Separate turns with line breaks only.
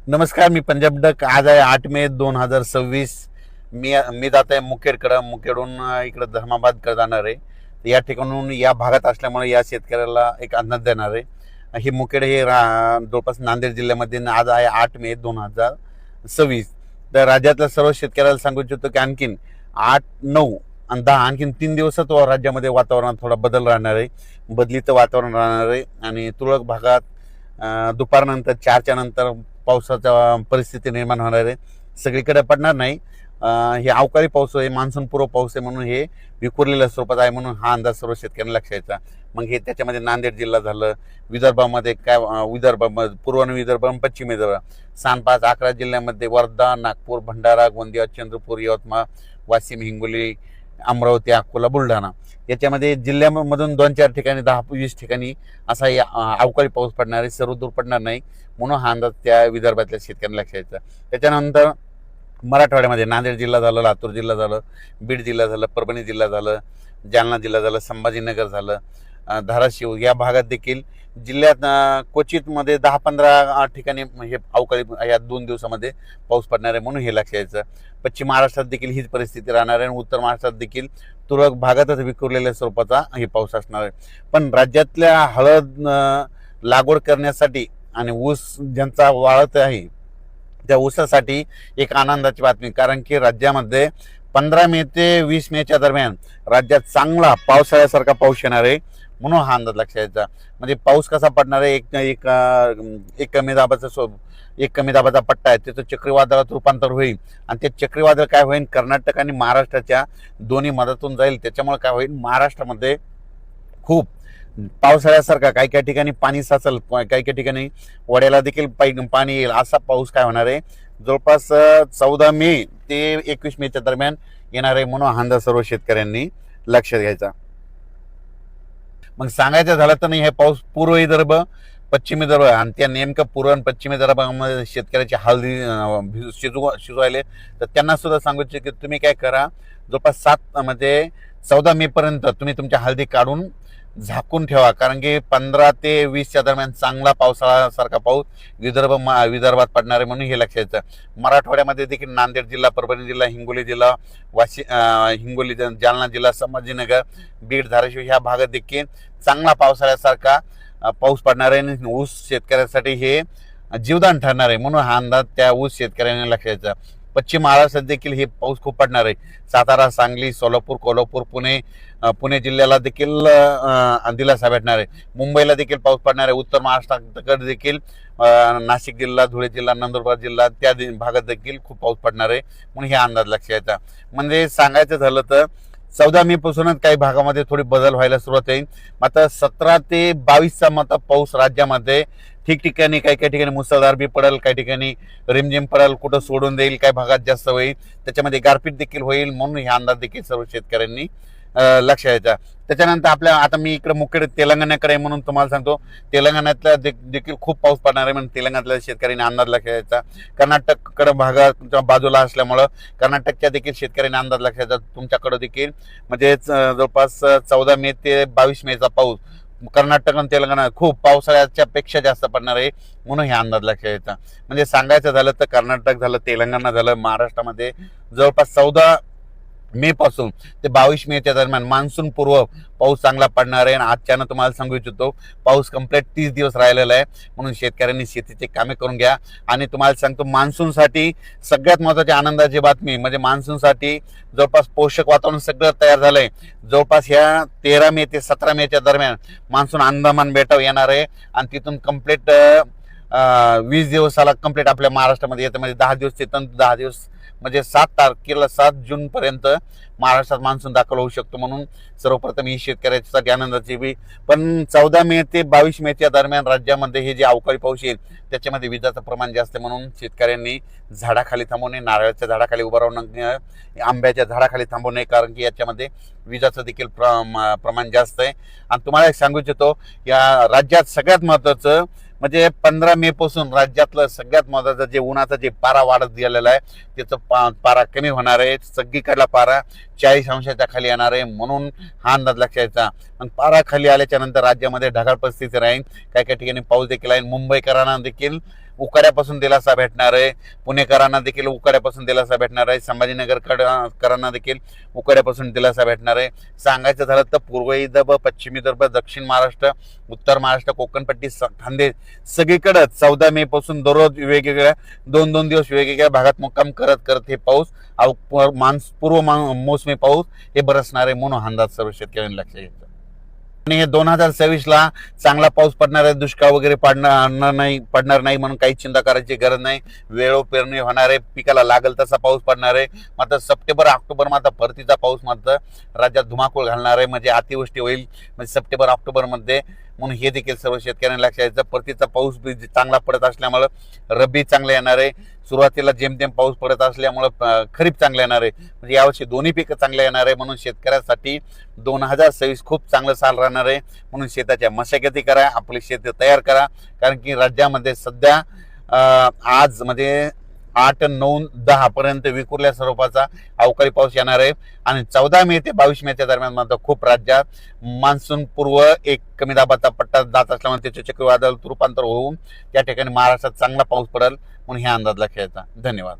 नमस्कार, मी पंजाब डक. आज आहे 8 मे 2026. मी जात आहे मुखेडकडं. मुखेडहून इकडं धर्माबादकडे जाणार आहे. या ठिकाणून या भागात असल्यामुळे या शेतकऱ्याला एक अंदाज देणार आहे. हे मुखेड हे जवळपास नांदेड जिल्ह्यामध्ये आज आहे 8 मे 2026. तर राज्यातल्या सर्व शेतकऱ्याला सांगू इच्छितो की आणखीन 8, 9 आणि 10 आणखीन 3 दिवसात राज्यामध्ये वातावरणात थोडा बदल राहणार आहे. बदलीचं वातावरण राहणार आहे आणि तुरळक भागात दुपारनंतर 4च्या नंतर पावसाचा परिस्थिती निर्माण होणार आहे. सगळीकडे पडणार नाही. हे अवकाळी पाऊस आहे, मान्सूनपूर्व पाऊस आहे, म्हणून हे विखुरलेल्या स्वरूपात आहे, म्हणून हा अंदाज सर्व शेतकऱ्यांना लक्षात यायचा. मग हे त्याच्यामध्ये नांदेड जिल्हा झालं, विदर्भामध्ये काय विदर्भ, पूर्व विदर्भ, पश्चिम विदर्भ, 5-11 जिल्ह्यामध्ये वर्धा, नागपूर, भंडारा, गोंदिया, चंद्रपूर, यवतमाळ, वाशिम, हिंगोली, अमरावती, अकोला, बुलढाणा याच्यामध्ये जिल्ह्यामधून 2-4 ठिकाणी 10-20 ठिकाणी असा अवकाळी पाऊस पडणार आहे. सर्व दूर पडणार नाही, म्हणून हा अंदाज त्या विदर्भातल्या शेतकऱ्यांना लक्षात यायचा. त्याच्यानंतर मराठवाड्यामध्ये नांदेड जिल्हा झालं, लातूर जिल्हा झालं, बीड जिल्हा झालं, परभणी जिल्हा झालं, जालना जिल्हा झालं, संभाजीनगर झालं, धाराशिव या भागात देखील जिल्ह्यात क्वचितमध्ये 10-15 ठिकाणी हे अवकाळी या 2 दिवसामध्ये पाऊस पडणार आहे, म्हणून हे लक्षात यायचं. पश्चिम महाराष्ट्रात देखील हीच परिस्थिती राहणार आहे आणि उत्तर महाराष्ट्रात देखील तुरळक भागातच विखुरलेल्या स्वरूपाचा हे पाऊस असणार आहे. पण राज्यातल्या हळद लागवड करण्यासाठी आणि ऊस ज्यांचा वाळत आहे त्या ऊसासाठी एक आनंदाची बातमी, कारण की राज्यामध्ये 15 मे ते 20 मेच्या दरम्यान राज्यात चांगला पावसाळ्यासारखा पाऊस येणार आहे, म्हणून हा अंदाज लक्षात यायचा. म्हणजे पाऊस कसा पडणार आहे, एक कमी दाबाचा पट्टा आहे, त्याचं चक्रीवादळात रूपांतर होईल आणि ते चक्रीवादळ काय होईल, कर्नाटक आणि महाराष्ट्राच्या दोन्ही मदतून जाईल. त्याच्यामुळे काय होईल, महाराष्ट्रामध्ये खूप पावसाळ्यासारखा काही काही ठिकाणी पाणी साचल, काही काही ठिकाणी वड्याला देखील पाणी येईल, असा पाऊस काय होणार आहे जवळपास 14 मे ते 21 मेच्या दरम्यान येणार आहे, म्हणून हा अंदाज सर्व शेतकऱ्यांनी लक्षात घ्यायचा. मग सांगायचं झालं तर नाही, हे पाऊस पूर्व विदर्भ, पश्चिम विदर्भ आणि त्या नेमकं पूर्व आणि पश्चिम विदर्भामध्ये शेतकऱ्याची हळदी शिजवायले, तर त्यांना सुद्धा सांगू इच्छितो की तुम्ही काय करा, जवळपास 14 मे पर्यंत तुम्ही तुमच्या हळदी काढून झाकून ठेवा, कारण की 15 ते 20च्या दरम्यान चांगला पावसाळ्यासारखा पाऊस विदर्भात पडणार आहे, म्हणून हे लक्षात यायचं. मराठवाड्यामध्ये देखील नांदेड जिल्हा, परभणी जिल्हा, हिंगोली जिल्हा, हिंगोली, जालना जिल्हा, संभाजीनगर, बीड, धाराशिव ह्या भागात देखील चांगला पावसाळ्यासारखा पाऊस पडणार आहे आणि ऊस शेतकऱ्यासाठी हे जीवदान ठरणार आहे, म्हणून हा अंदाज त्या ऊस शेतकऱ्यांनी लक्षात यायचा. पश्चिम महाराष्ट्रात देखील हे पाऊस खूप पडणार आहे. सातारा, सांगली, सोलापूर, कोल्हापूर, पुणे जिल्ह्याला देखील दिलासा भेटणार आहे. मुंबईला देखील पाऊस पडणार आहे. उत्तर महाराष्ट्राकडे देखील नाशिक जिल्हा, धुळे जिल्हा, नंदुरबार जिल्हा त्या भागात देखील खूप पाऊस पडणार आहे, म्हणून हे अंदाज लक्षात यायचा. म्हणजे सांगायचं झालं तर 14 मे पासूनच काही भागामध्ये थोडी बदल व्हायला सुरुवात होईल. मात्र 17 ते 22चा मात्र पाऊस राज्यामध्ये ठिकठिकाणी, काही काही ठिकाणी मुसळधार बी पडेल, काही ठिकाणी रिमझिम पडेल, कुठं सोडून देईल, काही भागात जास्त होईल, त्याच्यामध्ये गारपीट देखील होईल, म्हणून हे अंदाज देखील सर्व शेतकऱ्यांनी लक्ष द्यायचा. त्याच्यानंतर आता मी इकडे मुख्य तेलंगणाकडे म्हणून तुम्हाला सांगतो, तेलंगणातल्या देखील खूप पाऊस पडणार आहे, म्हणून तेलंगणातल्या शेतकऱ्यांनी अंदाज लक्ष द्यायचा. कर्नाटककडे भागाच्या बाजूला असल्यामुळं कर्नाटकच्या देखील शेतकऱ्यांनी अंदाज लक्ष द्यायचा. तुमच्याकडे देखील म्हणजे जवळपास 14 मे ते 22 मेचा पाऊस कर्नाटक आणि तेलंगणा खूप पावसाळ्याच्या पेक्षा जास्त पडणार आहे, म्हणून हे अंदाज लक्षात यायचा. म्हणजे सांगायचं झालं तर कर्नाटक झालं, तेलंगणा झालं, महाराष्ट्रामध्ये जवळपास 14 मे पासून ते 22 मेच्या दरम्यान मान्सून पूर्व पाऊस चांगला पडणार आहे. आणि आजच्यानं तुम्हाला सांगू इच्छितो, पाऊस कंप्लीट 30 दिवस राहिलेला आहे, म्हणून शेतकऱ्यांनी शेतीचे कामे करून घ्या. आणि तुम्हाला सांगतो, मान्सूनसाठी सगळ्यात महत्त्वाची आनंदाची बातमी म्हणजे मान्सूनसाठी जवळपास पोषक वातावरण सगळं तयार झालंय. जवळपास ह्या 13 मे ते 17 मेच्या दरम्यान मान्सून अंदमान बेटावर येणार आहे आणि तिथून कंप्लीट 20 दिवसाला कंप्लीट आपल्या महाराष्ट्रामध्ये येतं. म्हणजे 10 दिवस तिथून 10 दिवस म्हणजे 7 जून पर्यंत महाराष्ट्रात मान्सून दाखल होऊ शकतो, म्हणून सर्वप्रथम ही शेतकऱ्यासाठी आनंदाची बी. पण 14 मे ते 22 मेच्या दरम्यान राज्यामध्ये हे जे अवकाळी पाऊस येईल त्याच्यामध्ये विजाचं प्रमाण जास्त आहे, म्हणून शेतकऱ्यांनी झाडाखाली थांबू नये, नारळाच्या झाडाखाली उभं राहू नये, आंब्याच्या झाडाखाली थांबू नये, कारण की याच्यामध्ये विजाचं देखील प्रमाण जास्त आहे. आणि तुम्हाला एक सांगू इच्छितो, या राज्यात सगळ्यात महत्त्वाचं म्हणजे 15 मे पासून राज्यातलं सगळ्यात महत्त्वाचं जे उन्हाचा जे पारा वाढत गेलेला आहे त्याचं पारा कमी होणार आहे. सगळीकडला पारा 40 अंशाच्या खाली येणार आहे, म्हणून हा अंदाज लक्षात यायचा. आणि पारा खाली आल्याच्या नंतर राज्यामध्ये ढगाळ परिस्थिती राहील, काही काही ठिकाणी पाऊस देखील आहे. मुंबईकरांना देखील उकाड्यापासून दिलासा भेटणार आहे, पुणेकरांना देखील उकाड्यापासून दिलासा भेटणार आहे, संभाजीनगरकरांना देखील उकाड्यापासून दिलासा भेटणार आहे. सांगायचं झालं तर पूर्व विदर्भ, पश्चिम विदर्भ, दक्षिण महाराष्ट्र, उत्तर महाराष्ट्र, कोकणपट्टी, खानदेश सगळीकडे 14 मे पासून दररोज वेगवेगळ्या 2-2 दिवस वेगवेगळ्या भागात मुक्काम करत करत हे पाऊस पूर्व मोसमी पाऊस हे बरसणार आहे म्हणून अंदाज सर्व शेतकऱ्यांनी लक्षात घेतलं. आणि हे 2026ला चांगला पाऊस पडणार आहे, दुष्काळ वगैरे पडणार नाही म्हणून काही चिंता करायची गरज नाही. वेळोवेळी पेरणी होणार आहे, पिकाला लागल तसा पाऊस पडणार आहे. मात्र सप्टेंबर ऑक्टोबर मात्र परतीचा पाऊस मात्र राज्यात धुमाकूळ घालणार आहे, म्हणजे अतिवृष्टी होईल म्हणजे सप्टेंबर ऑक्टोबर मध्ये. म्हणून हे देखील सर्व शेतकऱ्यांनी लक्षात घ्यायचं. परतीचा पाऊस चांगला पडत असल्यामुळे रब्बी चांगलं येणार आहे, सुरुवातीला जेमतेम पाऊस पडत असल्यामुळे खरीप चांगलं येणार आहे. म्हणजे यावर्षी दोन्ही पिकं चांगले येणार आहे. म्हणून शेतकऱ्यांसाठी 2026 खूप चांगलं साल राहणार आहे. म्हणून शेताच्या मशागती करा, आपली शेती तयार करा. कारण की राज्यामध्ये सध्या आज म्हणजे 8, 9, 10 पर्यंत विखुरल्या स्वरूपाचा अवकाळी पाऊस येणार आहे. आणि 14 मे ते 22 मेच्या दरम्यान मात्र खूप राज्यात मान्सून पूर्व एक कमी दाबाचा पट्टा जात असल्यामुळे त्याचे चक्रीवादळ रूपांतर होऊन त्या ठिकाणी महाराष्ट्रात चांगला पाऊस पडेल म्हणून हे अंदाज लक्षात घ्यायचा. धन्यवाद.